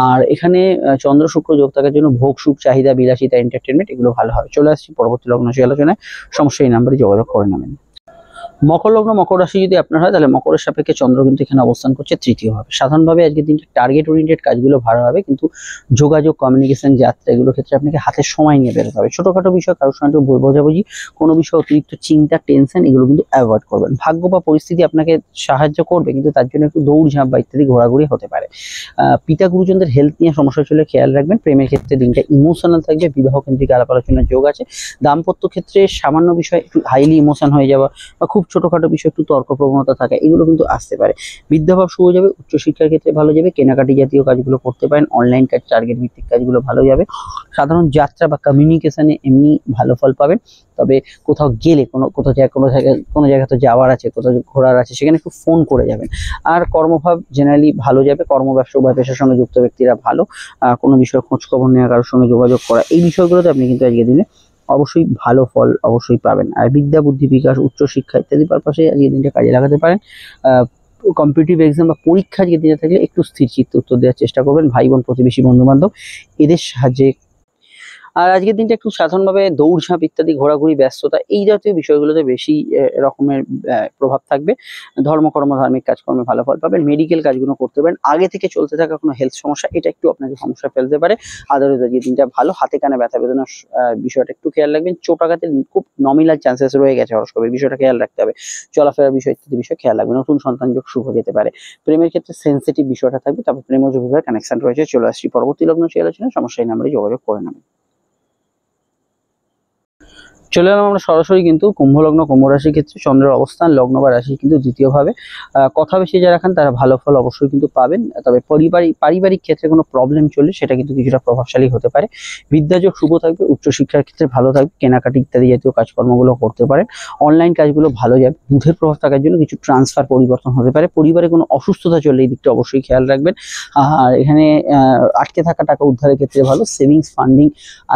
আর এখানে চন্দ্র শুক্র যোগ থাকার জন্য ভোগ সুখ চাহিদা, বিলাসিতা, এন্টারটেনমেন্ট এগুলো ভালো হবে। চলে আসছি পরবর্তী লগ্ন রাশি আলোচনায়। সমস্যা এই নাম্বারে যোগাযোগ করে নেবেন। মকর লগ্ন মকর রাশি যদি আপনার হয়, তাহলে মকরের সাপেক্ষে চন্দ্র কিন্তু এখানে অবস্থান করছে তৃতীয়ভাবে। সাধারণভাবে আজকের দিনটা টার্গেট ওরিয়েন্টেড কাজগুলো ভালো হবে, কিন্তু যোগাযোগ, কমিউনিকেশন, যাত্রা এগুলোর ক্ষেত্রে আপনাকে হাতে সময় নিয়ে বেরোতে হবে। ছোটখাটো বিষয়, কারোর সঙ্গে একটু ভুল বোঝাবুঝি, কোনো বিষয়ে অতিরিক্ত চিন্তা, টেনশন এগুলো কিন্তু অ্যাভয়েড করবেন। ভাগ্য বা পরিস্থিতি আপনাকে সাহায্য করবে, কিন্তু তার জন্য একটু দৌড়ঝাঁপ বা ইত্যাদি ঘোরাঘুরি হতে পারে। পিতা গুরুজনদের হেলথ নিয়ে সমস্যা চলে খেয়াল রাখবেন। প্রেমের ক্ষেত্রে দিনটা ইমোশনাল থাকবে, বিবাহ কেন্দ্রিক আলাপ আলোচনার যোগ আছে। দাম্পত্য ক্ষেত্রে সামান্য বিষয় একটু হাইলি ইমোশন হয়ে যাওয়া বা খুব ছোটখাটো বিষয় একটু তর্ক প্রবণতা থাকা এগুলো কিন্তু আসতে পারে। বিদ্যাভাব শুরু যাবে, উচ্চশিক্ষার ক্ষেত্রে ভালো যাবে। কেনাকাটি জাতীয় কাজগুলো করতে পারেন। অনলাইন কাজ, টার্গেট ভিত্তিক কাজগুলো ভালো যাবে। সাধারণ যাত্রা বা কমিউনিকেশনে এমনি ভালো ফল পাবেন। তবে কোথাও গেলে কোনো জায়গায় তো যাওয়ার আছে, কোথাও ঘোরার আছে, সেখানে একটু ফোন করে যাবেন। আর কর্মভাব জেনারেলি ভালো যাবে। কর্ম, ব্যবসা বা পেশার সঙ্গে যুক্ত ব্যক্তিরা ভালো। কোনো বিষয়ে খোঁজ খবর নেওয়া, কারোর সঙ্গে যোগাযোগ করা, এই বিষয়গুলোতে আপনি কিন্তু আজকে দিনে অবশ্যই ভালো ফল অবশ্যই পাবেন। আর বিদ্যা বুদ্ধি বিকাশ, উচ্চশিক্ষা ইত্যাদি পারপাসে আজকের দিনটা কাজে লাগাতে পারেন। কম্পিটিটিভ এক্সাম বা পরীক্ষা আজকের দিনে থাকলে একটু স্থির চিত্তে উত্তর দেওয়ার চেষ্টা করবেন। ভাই বোন, প্রতিবেশী, বন্ধু বান্ধব এদের সাহায্যে। আর আজকের দিনটা একটু সাধারণভাবে দৌড়ঝাঁপ ইত্যাদি ঘোরাঘুরি, ব্যস্ততা এই জাতীয় বিষয়গুলোতে বেশি রকমের প্রভাব থাকবে। ধর্মকর্ম, ধার্মিক কাজকর্মে ভালো ফল পাবেন। মেডিকেল কাজগুলো করতে পারেন। আগে থেকে চলতে থাকা কোনো হেলথ সমস্যা, এটা একটু আপনাকে সমস্যা ফেলতে পারে। আদারওয়াইজ আজকের দিনটা ভালো। হাতে কানে ব্যথা বেদনার বিষয়টা একটু খেয়াল রাখবেন। চোটাঘাতের খুব নমিনাল চান্সেস রয়ে গেছে হরস্কোপে, বিষয়টা খেয়াল রাখতে হবে। চলাফেরার বিষয় ইত্যাদি বিষয় খেয়াল রাখবেন। নতুন সন্তান যোগ শুভ যেতে পারে। প্রেমের ক্ষেত্রে সেন্সিটিভ বিষয়টা থাকবে, তবে প্রেমজ বিবাহের কানেকশন রয়েছে। চলে আসছি পরবর্তী লগ্ন রাশি আলোচনা। সমস্যা এই নাম্বারে যোগাযোগ করে নেবেন। চলে এলাম আমরা সরাসরি কিন্তু কুম্ভ লগ্ন কুম্ভ রাশির ক্ষেত্রে চন্দ্রের অবস্থান লগ্ন বা রাশি কিন্তু দ্বিতীয়ভাবে। কথা বেশি যারা রাখেন তারা ভালো ফল অবশ্যই কিন্তু পাবেন। তবে পারিবারিক ক্ষেত্রে কোনো প্রবলেম চলে, সেটা কিন্তু কিছুটা প্রভাবশালী হতে পারে। বিদ্যাযোগ শুভ থাকবে। উচ্চশিক্ষার ক্ষেত্রে ভালো থাকবে। কেনাকাটি ইত্যাদি জাতীয় কাজকর্মগুলো করতে পারেন। অনলাইন কাজগুলো ভালো যাবে। বুধের প্রভাব থাকার জন্য কিছু ট্রান্সফার পরিবর্তন হতে পারে। পরিবারে কোনো অসুস্থতা চললে এই দিকটা অবশ্যই খেয়াল রাখবেন। আর এখানে আটকে থাকা টাকা উদ্ধারের ক্ষেত্রে ভালো। সেভিংস, ফান্ডিং,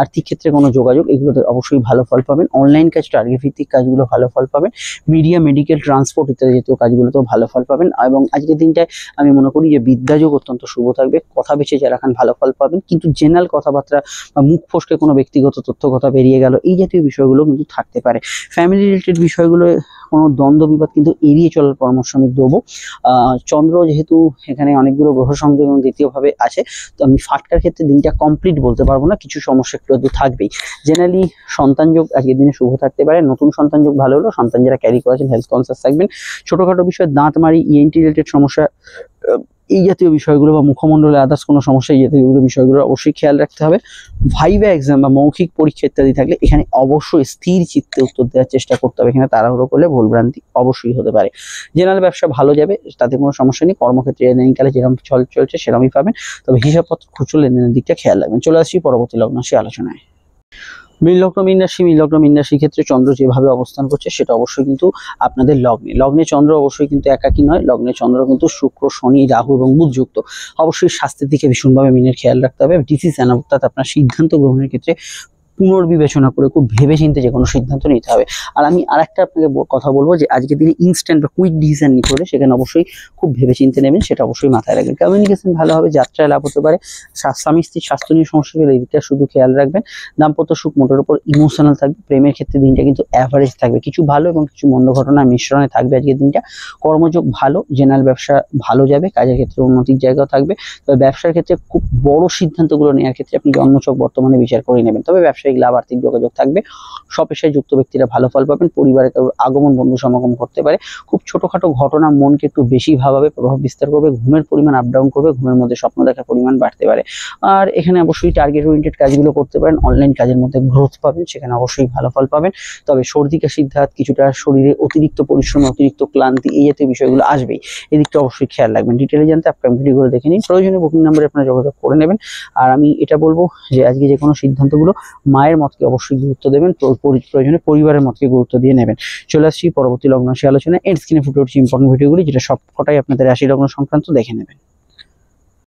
আর্থিক ক্ষেত্রে কোনো যোগাযোগ এগুলোতে অবশ্যই ভালো ফল পাবেন। অনলাইন কাজ, টার্গেট ভিত্তিক কাজগুলো ভালো ফল পাবেন। মিডিয়া, মেডিকেল, ট্রান্সপোর্ট ইত্যাদি জাতীয় কাজগুলোতেও ভালো ফল পাবেন। এবং আজকের দিনটায় আমি মনে করি যে বিদ্যাযোগ অত্যন্ত শুভ থাকবে। কথা বেছে যারা রাখেন ভালো ফল পাবেন, কিন্তু জেনারেল কথাবার্তা বা মুখ ফসকে কোনো ব্যক্তিগত তথ্য কথা বেরিয়ে গেল, এই জাতীয় বিষয়গুলো কিন্তু থাকতে পারে। ফ্যামিলি রিলেটেড বিষয়গুলো কোনো দ্বন্দ্ব বিবাদ কিন্তু এড়িয়ে চলার পরামর্শ আমি দেবো। চন্দ্র যেহেতু এখানে অনেকগুলো গ্রহ সংযোগ এবং দ্বিতীয়ভাবে আছে, তো আমি ফাটকার ক্ষেত্রে দিনটা কমপ্লিট বলতে পারবো না, কিছু সমস্যা একটু থাকবেই। জেনারেলি সন্তান যোগ আজকের দিনে শুভ থাকতে পারে, নতুন সন্তান যোগ ভালো হলো, সন্তান যারা ক্যারি করেছেন হেলথ কনসিয়াস থাকবেন। ছোটখাটো বিষয়ে দাঁত মারি, ইএনটি রিলেটেড সমস্যা, এই জাতীয় বিষয়গুলো বা মুখমণ্ডলে আদার্স কোনো সমস্যা, এই জাতীয় বিষয়গুলো অবশ্যই খেয়াল রাখতে হবে। ভাইভা এক্সাম বা মৌখিক পরীক্ষা ইত্যাদি থাকলে এখানে অবশ্যই স্থির চিত্তে উত্তর দেওয়ার চেষ্টা করতে হবে, এখানে তাড়াহুড়ো করলে ভুলভ্রান্তি অবশ্যই হতে পারে। জেনারেল ব্যবসা ভালো যাবে, তাতে কোনো সমস্যা নেই, কর্মক্ষেত্রে ইদানিংকালে যেরকম চলছে সেরকমই পাবেন, তবে হিসাবপত্র খুচরো লেনদেনের দিকটা খেয়াল রাখবেন। চলে আসছি পরবর্তী লগ্নাংশে আলোচনায়। মীন লগ্ন মীন রাশির ক্ষেত্রে চন্দ্র যেভাবে অবস্থান করছে সেটা অবশ্যই কিন্তু আপনাদের লগ্নে চন্দ্র অবশ্যই কিন্তু একাকী নয়, লগ্নে চন্দ্র কিন্তু শুক্র, শনি, রাহু এবং বুধ যুক্ত। অবশ্যই স্বাস্থ্যের দিকে ভীষণভাবে মিনের খেয়াল রাখতে হবে। ডিসিশন অর্থাৎ আপনার সিদ্ধান্ত গ্রহণের ক্ষেত্রে পুনর্বিবেচনা করে খুব ভেবেচিন্তে যে কোনো সিদ্ধান্ত নিতে হবে। আর আমি আরেকটা আপনাকে কথা বলবো যে আজকের দিনে ইনস্ট্যান্ট বা কুইক ডিসিশন নিতে হলে সেখানে অবশ্যই খুব ভেবেচিন্তে নেবেন, সেটা অবশ্যই মাথায় রাখবেন। কমিউনিকেশন ভালো হবে, যাত্রায় লাভ হতে পারে। স্বামী স্ত্রীর স্বাস্থ্য নিয়ে সমস্যা হলে এই দিকটা শুধু খেয়াল রাখবেন। দাম্পত্য সুখ মোটের উপর ইমোশনাল থাকবে। প্রেমের ক্ষেত্রে দিনটা কিন্তু অ্যাভারেজ থাকবে, কিছু ভালো এবং কিছু মন্দ ঘটনার মিশ্রণে থাকবে আজকের দিনটা। কর্মযোগ ভালো, জেনারেল ব্যবসা ভালো যাবে, কাজের ক্ষেত্রে উন্নতির জায়গাও থাকবে। তবে ব্যবসার ক্ষেত্রে খুব বড় সিদ্ধান্তগুলো নেওয়ার ক্ষেত্রে আপনি জন্মছক বর্তমানে বিচার করে নেবেন। তবে ব্যবসায়িক লাভ, আর্থিক যোগাযোগ থাকবে। স্বপেশায় যুক্ত ব্যক্তিরা ভালো ফল পাবেন। পরিবারে কারোর আগমন, বন্ধু সমাগম করতে পারে। খুব ছোটখাটো ঘটনা মনকে একটু বেশি ভাবাবে, প্রভাব বিস্তার করবে। ঘুমের পরিমাণ আপ ডাউন করবে, ঘুমের মধ্যে স্বপ্ন দেখার পরিমাণ বাড়তে পারে। আর এখানে অবশ্যই টার্গেট ওরিয়েন্টেড কাজগুলো করতে পারেন, অনলাইন কাজের মধ্যে গ্রোথ পাবেন, সেখানে অবশ্যই ভালো ফল পাবেন। তবে সর্দি কাশির ধাত, কিছুটা শরীরে অতিরিক্ত পরিশ্রম, অতিরিক্ত ক্লান্তি, এই জাতীয় বিষয়গুলো আসবেই, এদিকটা অবশ্যই খেয়াল রাখবেন। ডিটেলে জানতে আপকামিং ভিডিওগুলো দেখে নিন, প্রয়োজনীয় বুকিং নাম্বারে আপনারা যোগাযোগ করে নেবেন। আর আমি এটা বলবো যে আজকে যে কোনো সিদ্ধান্তগুলো মায়ের মতকে অবশ্যই গুরুত্ব দেবেন, প্রয়োজনে পরিবারের মতকে গুরুত্ব দিয়ে নেবেন। চলে আসছি পরবর্তী লগ্নাংশে আলোচনা। এর স্ক্রিনে ফুটে উঠছে ইম্পর্টেন্ট ভিডিওগুলি, যেটা সবকটাই আপনাদের রাশি লগ্ন সংক্রান্ত, দেখে নেবেন।